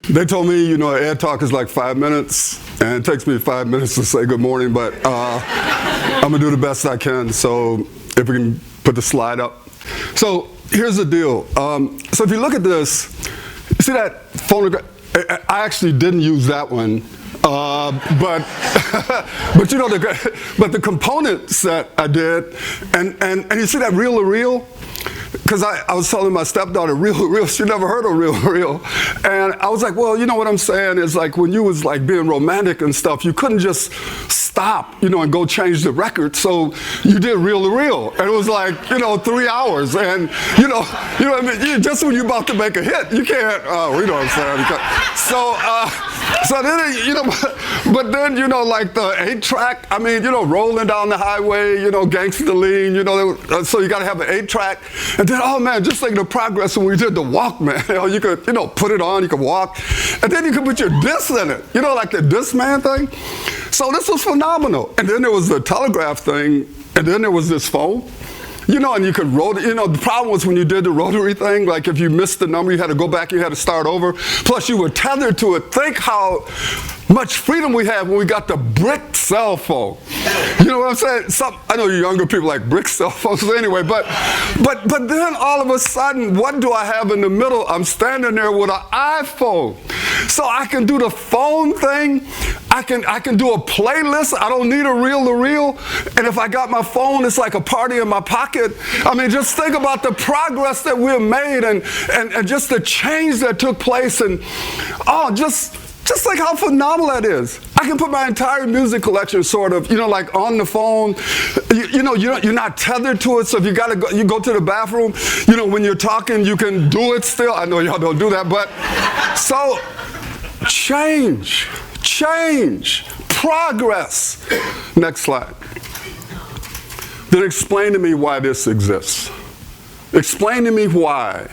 They told me, Ed Talk is like 5 minutes, and it takes me 5 minutes to say good morning, but I'm going to do the best I can. So if we can put the slide up. So here's the deal. So if you look at this, see that phonograph? I actually didn't use that one, but the components that I did, and you see that reel to reel? Because I was telling my stepdaughter, reel to reel, she never heard of reel to reel. And I was like, well, you know what I'm saying is like when you was like being romantic and stuff, you couldn't just stop, and go change the record. So you did reel to reel. And it was like, 3 hours. And, you know what I mean? Just when you're about to make a hit, you can't, you know what I'm saying? So then, but then, like the 8-track, I mean, rolling down the highway, gangsta lean, so you got to have an 8-track. And then, oh man, just like the progress when we did the Walkman, you could, put it on, you could walk. And then you could put your disc in it, like the Discman thing. So this was phenomenal. And then there was the telegraph thing, and then there was this phone. And you could rotary, the problem was when you did the rotary thing, like if you missed the number, you had to go back, you had to start over. Plus you were tethered to it. Think how much freedom we had when we got the brick cell phone. You know what I'm saying? I know you younger people like brick cell phones anyway, but then all of a sudden, what do I have in the middle? I'm standing there with an iPhone. So I can do the phone thing. I can do a playlist. I don't need a reel to reel. And if I got my phone, it's like a party in my pocket. I mean, just think about the progress that we've made and just the change that took place. And just like how phenomenal that is. I can put my entire music collection sort of, like on the phone. You're not tethered to it. So if you go to the bathroom, when you're talking, you can do it still. I know y'all don't do that, but so change, progress. Next slide. Then explain to me why this exists. Explain to me why,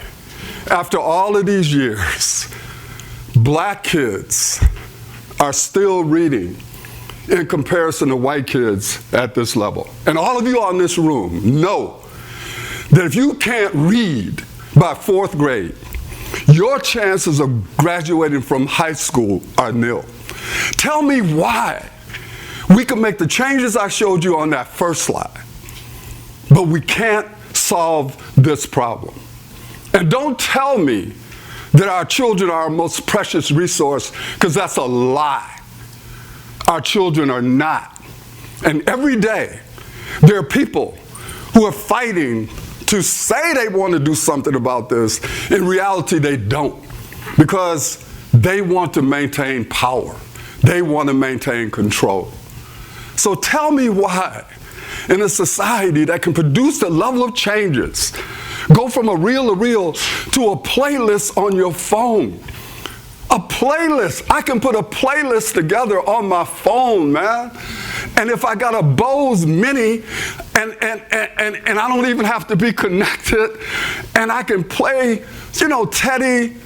after all of these years, black kids are still reading in comparison to white kids at this level. And all of you in this room know that if you can't read by 4th grade, your chances of graduating from high school are nil. Tell me why we can make the changes I showed you on that first slide, but we can't solve this problem. And don't tell me that our children are our most precious resource, because that's a lie. Our children are not. And every day, there are people who are fighting to say they want to do something about this. In reality, they don't, because they want to maintain power. They want to maintain control. So tell me why, in a society that can produce the level of changes, go from a reel to reel to a playlist on your phone. A playlist. I can put a playlist together on my phone, man. And if I got a Bose Mini and I don't even have to be connected, and I can play, Teddy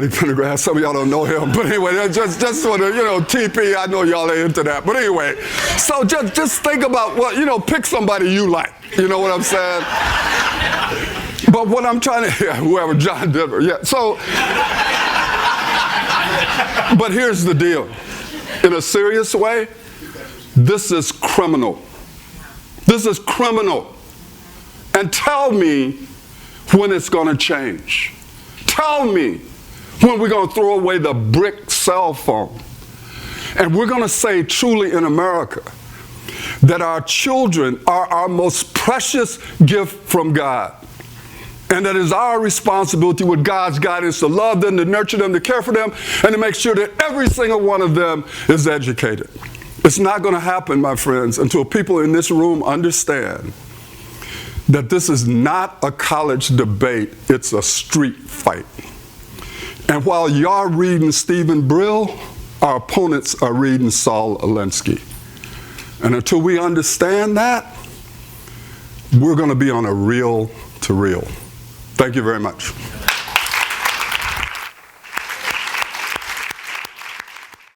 Pendergrass, some of y'all don't know him, but anyway, just sort of, TP, I know y'all are into that. But anyway, so just think about pick somebody you like. You know what I'm saying? But what I'm trying to, whoever, John Denver, so, but here's the deal. In a serious way, this is criminal. This is criminal. And tell me when it's going to change. Tell me when we're going to throw away the brick cell phone. And we're going to say truly in America that our children are our most precious gift from God. And that is our responsibility with God's guidance to love them, to nurture them, to care for them, and to make sure that every single one of them is educated. It's not going to happen, my friends, until people in this room understand that this is not a college debate, it's a street fight. And while y'all reading Stephen Brill, our opponents are reading Saul Alinsky. And until we understand that, we're going to be on a reel to reel. Thank you very much.